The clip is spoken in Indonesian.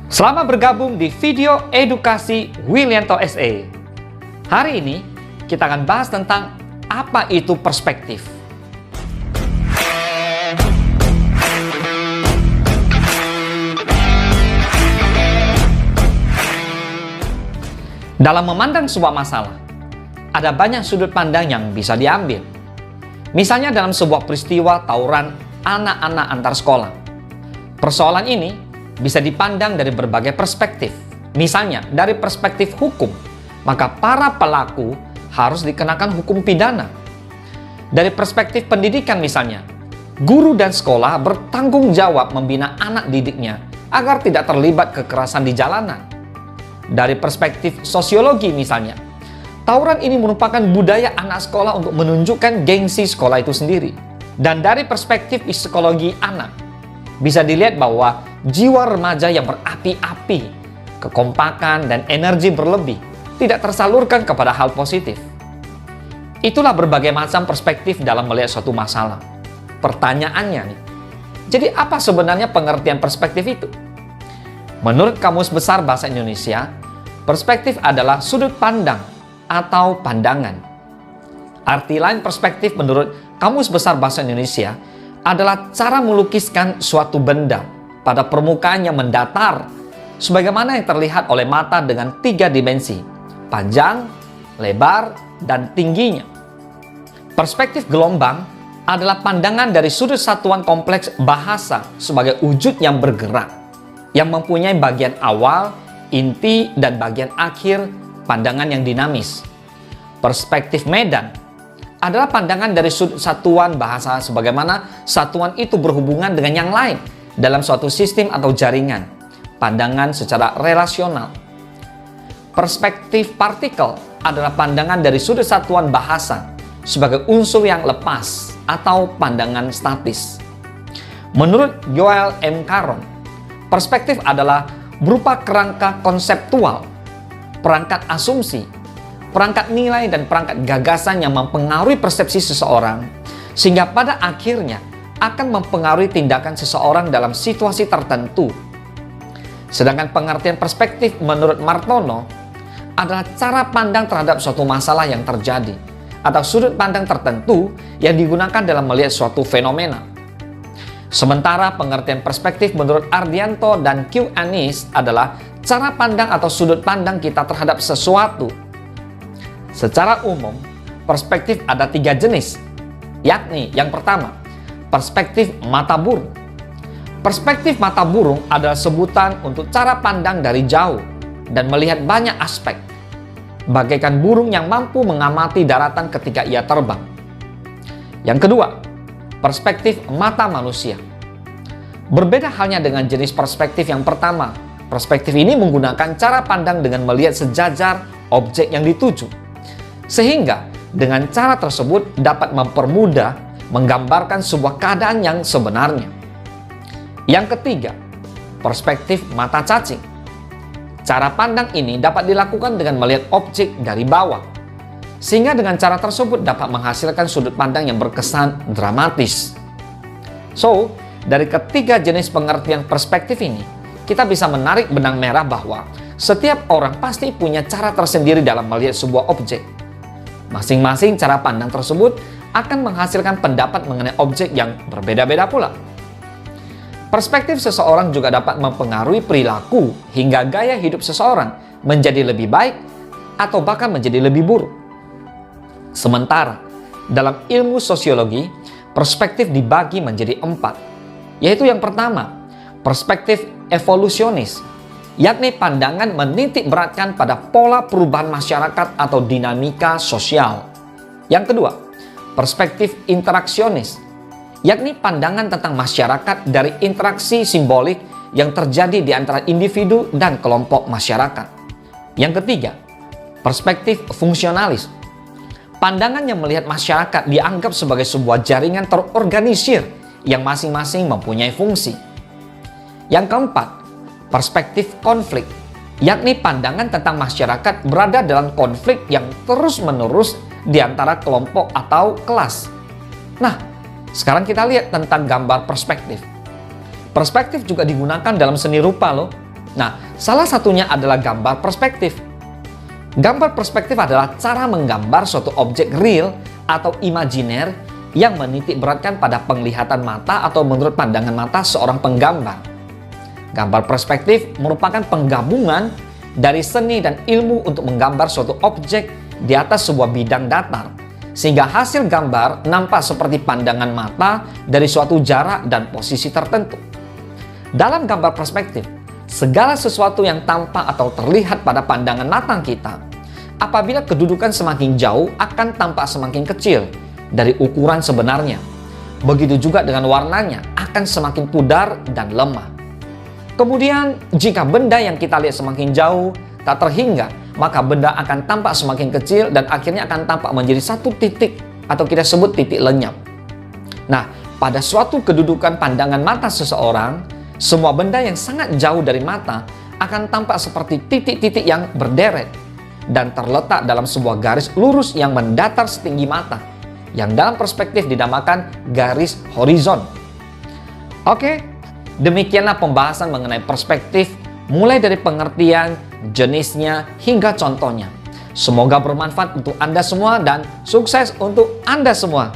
Selamat bergabung di video edukasi Willianto SE. Hari ini kita akan bahas tentang apa itu perspektif. Dalam memandang sebuah masalah, ada banyak sudut pandang yang bisa diambil. Misalnya dalam sebuah peristiwa tawuran anak-anak antar sekolah. Persoalan ini bisa dipandang dari berbagai perspektif. Misalnya, dari perspektif hukum, maka para pelaku harus dikenakan hukum pidana. Dari perspektif pendidikan misalnya, guru dan sekolah bertanggung jawab membina anak didiknya agar tidak terlibat kekerasan di jalanan. Dari perspektif sosiologi misalnya, tawuran ini merupakan budaya anak sekolah untuk menunjukkan gengsi sekolah itu sendiri. Dan dari perspektif psikologi anak, bisa dilihat bahwa jiwa remaja yang berapi-api, kekompakan dan energi berlebih tidak tersalurkan kepada hal positif. Itulah berbagai macam perspektif dalam melihat suatu masalah. Pertanyaannya nih, jadi apa sebenarnya pengertian perspektif itu? Menurut Kamus Besar Bahasa Indonesia, perspektif adalah sudut pandang atau pandangan. Arti lain perspektif menurut Kamus Besar Bahasa Indonesia adalah cara melukiskan suatu benda pada permukaan yang mendatar, sebagaimana yang terlihat oleh mata dengan 3 dimensi, panjang, lebar, dan tingginya. Perspektif gelombang adalah pandangan dari sudut satuan kompleks bahasa sebagai wujud yang bergerak, yang mempunyai bagian awal, inti, dan bagian akhir pandangan yang dinamis. Perspektif medan adalah pandangan dari sudut satuan bahasa sebagaimana satuan itu berhubungan dengan yang lain dalam suatu sistem atau jaringan, pandangan secara relasional. Perspektif partikel adalah pandangan dari sudut satuan bahasa sebagai unsur yang lepas atau pandangan statis. Menurut Joel M. Caron, perspektif adalah berupa kerangka konseptual, perangkat asumsi, perangkat nilai dan perangkat gagasan yang mempengaruhi persepsi seseorang, sehingga pada akhirnya akan mempengaruhi tindakan seseorang dalam situasi tertentu. Sedangkan pengertian perspektif menurut Martono adalah cara pandang terhadap suatu masalah yang terjadi atau sudut pandang tertentu yang digunakan dalam melihat suatu fenomena. Sementara pengertian perspektif menurut Ardianto dan Q. Anis adalah cara pandang atau sudut pandang kita terhadap sesuatu. Secara umum, perspektif ada 3 jenis, yakni yang pertama, perspektif mata burung. Perspektif mata burung adalah sebutan untuk cara pandang dari jauh dan melihat banyak aspek, bagaikan burung yang mampu mengamati daratan ketika ia terbang. Yang kedua, perspektif mata manusia. Berbeda halnya dengan jenis perspektif yang pertama. Perspektif ini menggunakan cara pandang dengan melihat sejajar objek yang dituju, sehingga dengan cara tersebut dapat mempermudah menggambarkan sebuah keadaan yang sebenarnya. Yang ketiga, perspektif mata cacing. Cara pandang ini dapat dilakukan dengan melihat objek dari bawah, sehingga dengan cara tersebut dapat menghasilkan sudut pandang yang berkesan dramatis. So, dari ketiga jenis pengertian perspektif ini, kita bisa menarik benang merah bahwa setiap orang pasti punya cara tersendiri dalam melihat sebuah objek. Masing-masing cara pandang tersebut akan menghasilkan pendapat mengenai objek yang berbeda-beda pula. Perspektif seseorang juga dapat mempengaruhi perilaku hingga gaya hidup seseorang menjadi lebih baik atau bahkan menjadi lebih buruk. Sementara, dalam ilmu sosiologi, perspektif dibagi menjadi 4, yaitu yang pertama, perspektif evolusionis, yakni pandangan menitik beratkan pada pola perubahan masyarakat atau dinamika sosial. Yang kedua, perspektif interaksionis, yakni pandangan tentang masyarakat dari interaksi simbolik yang terjadi di antara individu dan kelompok masyarakat. Yang ketiga, perspektif fungsionalis, pandangan yang melihat masyarakat dianggap sebagai sebuah jaringan terorganisir yang masing-masing mempunyai fungsi. Yang keempat, perspektif konflik, yakni pandangan tentang masyarakat berada dalam konflik yang terus-menerus di antara kelompok atau kelas. Nah, sekarang kita lihat tentang gambar perspektif. Perspektif juga digunakan dalam seni rupa loh. Nah, salah satunya adalah gambar perspektif. Gambar perspektif adalah cara menggambar suatu objek real atau imajiner yang menitik beratkan pada penglihatan mata atau menurut pandangan mata seorang penggambar. Gambar perspektif merupakan penggabungan dari seni dan ilmu untuk menggambar suatu objek di atas sebuah bidang datar, sehingga hasil gambar nampak seperti pandangan mata dari suatu jarak dan posisi tertentu. Dalam gambar perspektif, segala sesuatu yang tampak atau terlihat pada pandangan mata kita, apabila kedudukan semakin jauh akan tampak semakin kecil dari ukuran sebenarnya. Begitu juga dengan warnanya akan semakin pudar dan lemah. Kemudian, jika benda yang kita lihat semakin jauh, tak terhingga, maka benda akan tampak semakin kecil dan akhirnya akan tampak menjadi satu titik atau kita sebut titik lenyap. Nah, pada suatu kedudukan pandangan mata seseorang, semua benda yang sangat jauh dari mata akan tampak seperti titik-titik yang berderet dan terletak dalam sebuah garis lurus yang mendatar setinggi mata, yang dalam perspektif dinamakan garis horizon. Oke, demikianlah pembahasan mengenai perspektif, mulai dari pengertian, jenisnya, hingga contohnya. Semoga bermanfaat untuk Anda semua dan sukses untuk Anda semua.